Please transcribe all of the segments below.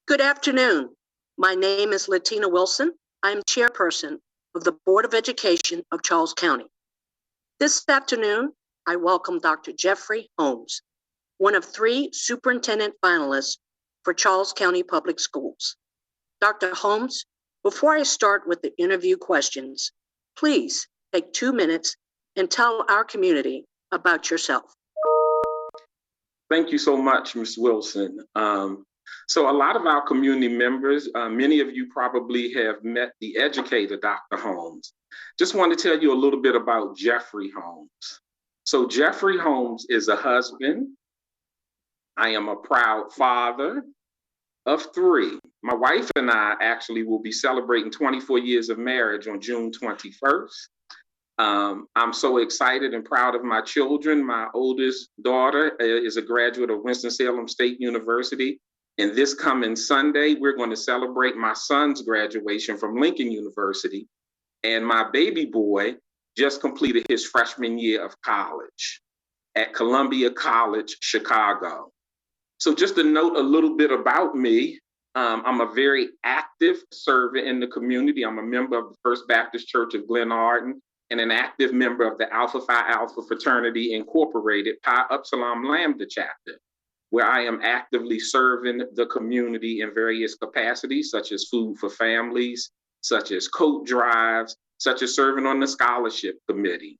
Good afternoon. My name is Latina Wilson. I'm chairperson of the Board of Education of Charles County. This afternoon, I welcome Dr. Jeffrey Holmes, one of 3 superintendent finalists for Charles County Public Schools. Dr. Holmes, before I start with the interview questions, please take 2 minutes and tell our community about yourself. Thank you so much, Ms. Wilson. So a lot of our community members, many of you probably have met the educator, Dr. Holmes. Just want to tell you a little bit about Jeffrey Holmes. So Jeffrey Holmes is a husband. I am a proud father of 3. My wife and I actually will be celebrating 24 years of marriage on June 21st. I'm so excited and proud of my children. My oldest daughter is a graduate of Winston-Salem State University. And this coming Sunday, we're going to celebrate my son's graduation from Lincoln University. And my baby boy just completed his freshman year of college at Columbia College, Chicago. So just to note a little bit about me, I'm a very active servant in the community. I'm a member of the First Baptist Church of Glenarden and an active member of the Alpha Phi Alpha Fraternity Incorporated Pi Upsilon Lambda chapter, where I am actively serving the community in various capacities, such as food for families, such as coat drives, such as serving on the scholarship committee.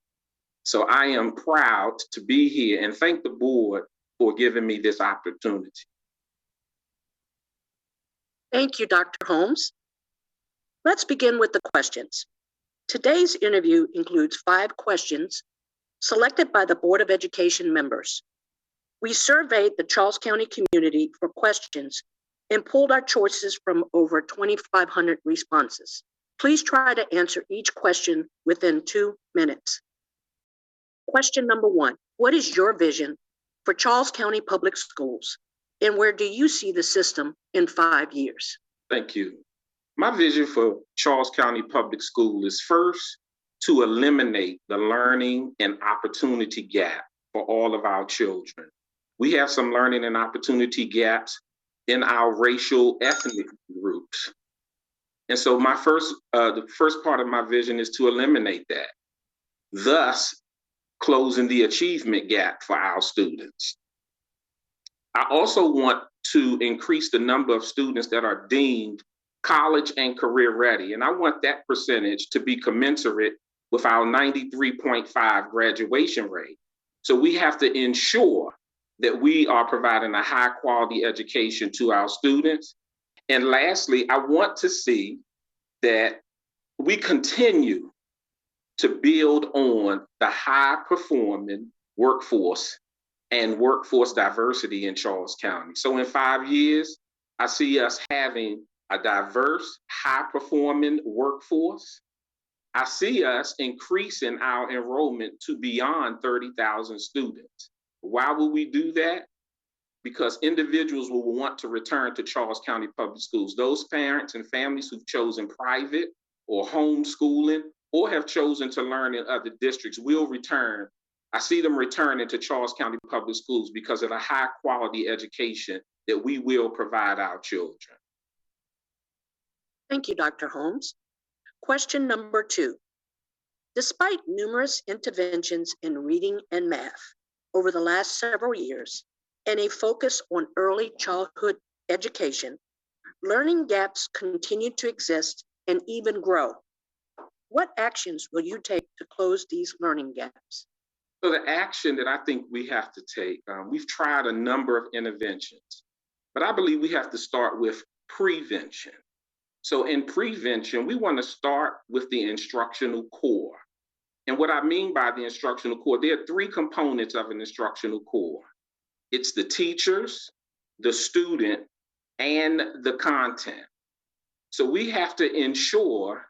So I am proud to be here and thank the board for giving me this opportunity. Thank you, Dr. Holmes. Let's begin with the questions. Today's interview includes 5 questions selected by the Board of Education members. We surveyed the Charles County community for questions and pulled our choices from over 2,500 responses. Please try to answer each question within 2 minutes. Question number 1, what is your vision for Charles County Public Schools, and where do you see the system in 5 years? Thank you. My vision for Charles County Public School is first to eliminate the learning and opportunity gap for all of our children. We have some learning and opportunity gaps in our racial ethnic groups. And so the first part of my vision is to eliminate that, thus closing the achievement gap for our students. I also want to increase the number of students that are deemed college and career ready. And I want that percentage to be commensurate with our 93.5 graduation rate. So we have to ensure that we are providing a high quality education to our students. And lastly, I want to see that we continue to build on the high performing workforce and workforce diversity in Charles County. So in 5 years, I see us having a diverse, high-performing workforce. I see us increasing our enrollment to beyond 30,000 students. Why will we do that? Because individuals will want to return to Charles County Public Schools. Those parents and families who've chosen private or homeschooling or have chosen to learn in other districts will return. I see them returning to Charles County Public Schools because of the high-quality education that we will provide our children. Thank you, Dr. Holmes. Question number 2. Despite numerous interventions in reading and math over the last several years and a focus on early childhood education, learning gaps continue to exist and even grow. What actions will you take to close these learning gaps? So the action that I think we have to take, we've tried a number of interventions, but I believe we have to start with prevention. So in prevention, we want to start with the instructional core. And what I mean by the instructional core, there are 3 components of an instructional core. It's the teachers, the student, and the content. So we have to ensure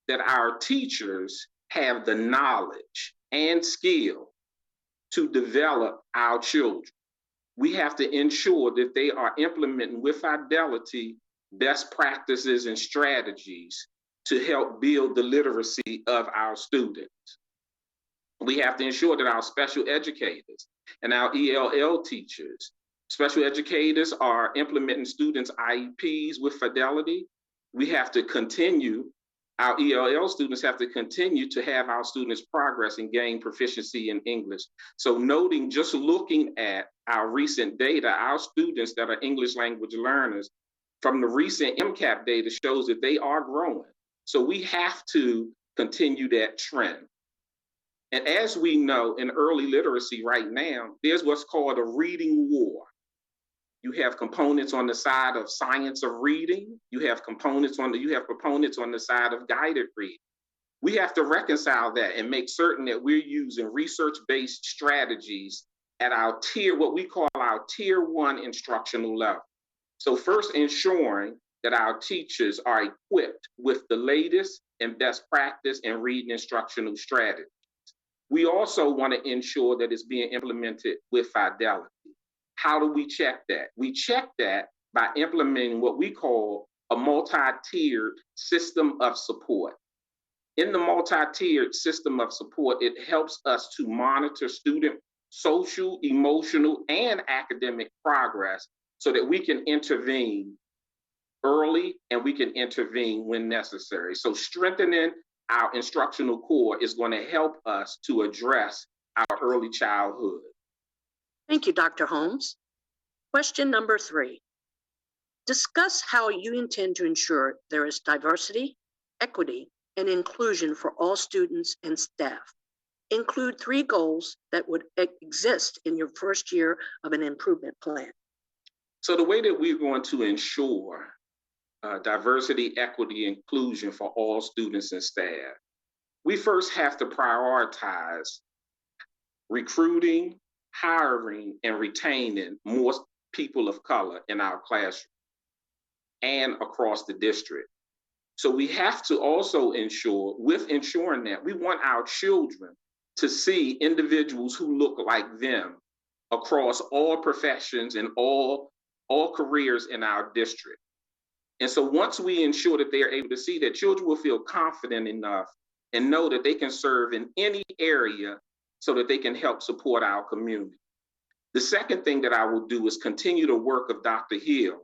that our teachers have the knowledge and skill to develop our children. We have to ensure that they are implementing with fidelity best practices and strategies to help build the literacy of our students. We have to ensure that our special educators and our ELL teachers Special educators are implementing students' IEPs with fidelity. We have to continue, our ELL students have to continue to have our students progress and gain proficiency in English. So noting, just looking at our recent data, our students that are English language learners, from the recent MCAP data shows that they are growing. So we have to continue that trend. And as we know in early literacy right now, there's what's called a reading war. You have components on the side of science of reading. You have proponents on the side of guided reading. We have to reconcile that and make certain that we're using research-based strategies at our what we call our tier 1 instructional level. So first, ensuring that our teachers are equipped with the latest and best practice in reading instructional strategies. We also want to ensure that it's being implemented with fidelity. How do we check that? We check that by implementing what we call a multi-tiered system of support. In the multi-tiered system of support, it helps us to monitor student social, emotional, and academic progress so that we can intervene early and we can intervene when necessary. So strengthening our instructional core is going to help us to address our early childhood. Thank you, Dr. Holmes. Question number 3. Discuss how you intend to ensure there is diversity, equity, and inclusion for all students and staff. Include 3 goals that would exist in your first year of an improvement plan. So the way that we're going to ensure diversity, equity, inclusion for all students and staff, we first have to prioritize recruiting, hiring, and retaining more people of color in our classroom and across the district. So we have to also ensuring that we want our children to see individuals who look like them across all professions and all careers in our district. And so once we ensure that they are able to see that, children will feel confident enough and know that they can serve in any area so that they can help support our community. The second thing that I will do is continue the work of Dr. Hill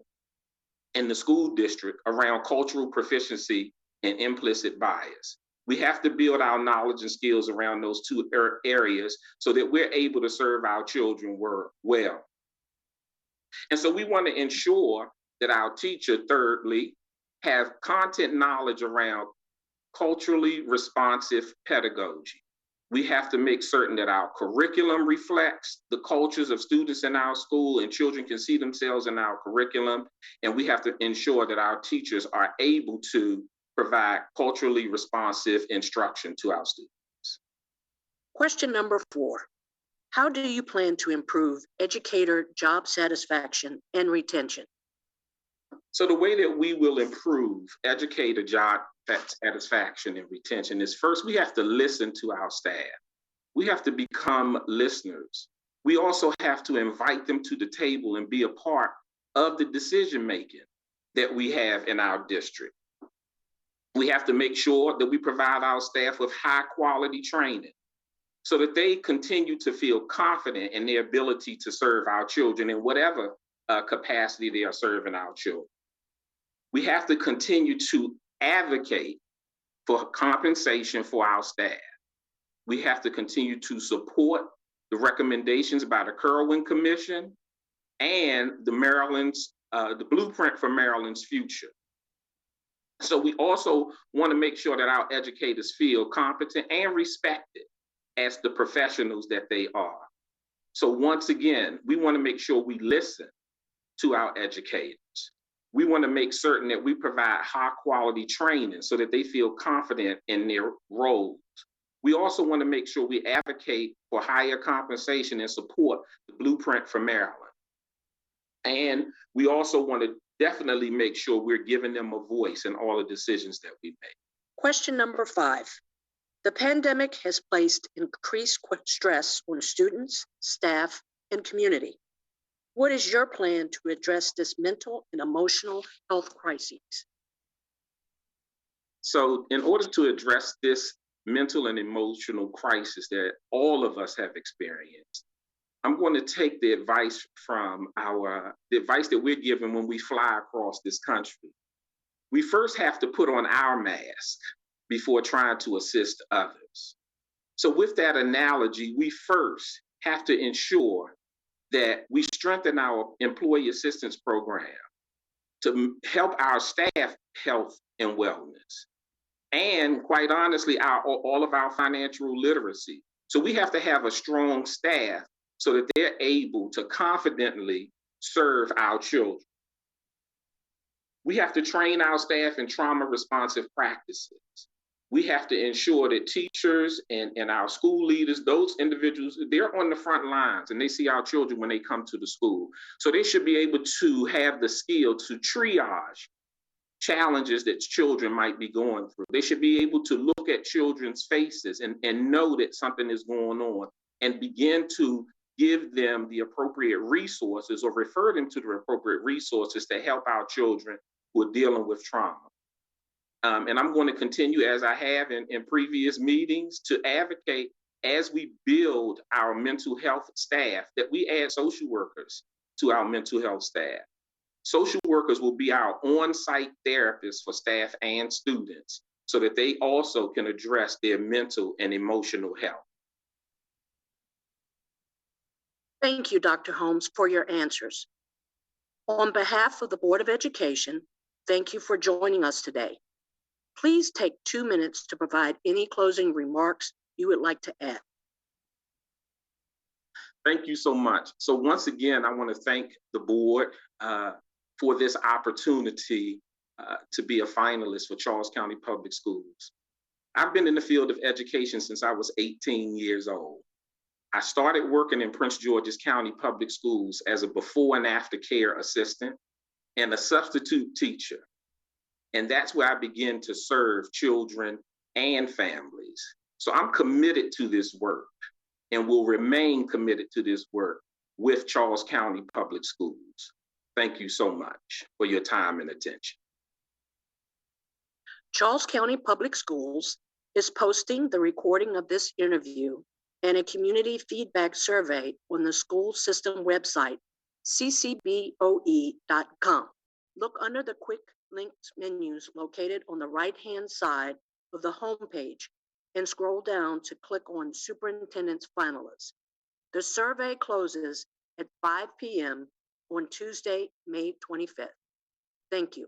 in the school district around cultural proficiency and implicit bias. We have to build our knowledge and skills around those 2 areas so that we're able to serve our children well. And so we want to ensure that our teacher, thirdly, have content knowledge around culturally responsive pedagogy. We have to make certain that our curriculum reflects the cultures of students in our school and children can see themselves in our curriculum. And we have to ensure that our teachers are able to provide culturally responsive instruction to our students. Question number 4. How do you plan to improve educator job satisfaction and retention? So the way that we will improve educator job satisfaction and retention is, first, we have to listen to our staff. We have to become listeners. We also have to invite them to the table and be a part of the decision making that we have in our district. We have to make sure that we provide our staff with high quality training so that they continue to feel confident in their ability to serve our children in whatever capacity they are serving our children. We have to continue to advocate for compensation for our staff. We have to continue to support the recommendations by the Kerwin Commission and the blueprint for Maryland's future. So we also want to make sure that our educators feel competent and respected as the professionals that they are. So once again, we want to make sure we listen to our educators. We want to make certain that we provide high quality training so that they feel confident in their roles. We also want to make sure we advocate for higher compensation and support the blueprint for Maryland. And we also want to definitely make sure we're giving them a voice in all the decisions that we make. Question number 5. The pandemic has placed increased stress on students, staff, and community. What is your plan to address this mental and emotional health crises? So in order to address this mental and emotional crisis that all of us have experienced, I'm going to take the advice from the advice that we're given when we fly across this country. We first have to put on our mask before trying to assist others. So with that analogy, we first have to ensure that we strengthen our employee assistance program to help our staff health and wellness, and quite honestly, all of our financial literacy. So we have to have a strong staff so that they're able to confidently serve our children. We have to train our staff in trauma responsive practices. We have to ensure that teachers and our school leaders, those individuals, they're on the front lines and they see our children when they come to the school. So they should be able to have the skill to triage challenges that children might be going through. They should be able to look at children's faces and know that something is going on and begin to give them the appropriate resources or refer them to the appropriate resources to help our children who are dealing with trauma. And I'm going to continue, as I have in previous meetings, to advocate as we build our mental health staff that we add social workers to our mental health staff. Social workers will be our on-site therapists for staff and students so that they also can address their mental and emotional health. Thank you, Dr. Holmes, for your answers. On behalf of the Board of Education, thank you for joining us today. Please take 2 minutes to provide any closing remarks you would like to add. Thank you so much. So once again, I want to thank the board for this opportunity to be a finalist for Charles County Public Schools. I've been in the field of education since I was 18 years old. I started working in Prince George's County Public Schools as a before and after care assistant and a substitute teacher. And that's where I began to serve children and families. So I'm committed to this work and will remain committed to this work with Charles County Public Schools. Thank you so much for your time and attention. Charles County Public Schools is posting the recording of this interview and a community feedback survey on the school system website, ccboe.com. Look under the quick links menus located on the right-hand side of the homepage and scroll down to click on Superintendent's Finalists. The survey closes at 5 p.m. on Tuesday, May 25th. Thank you.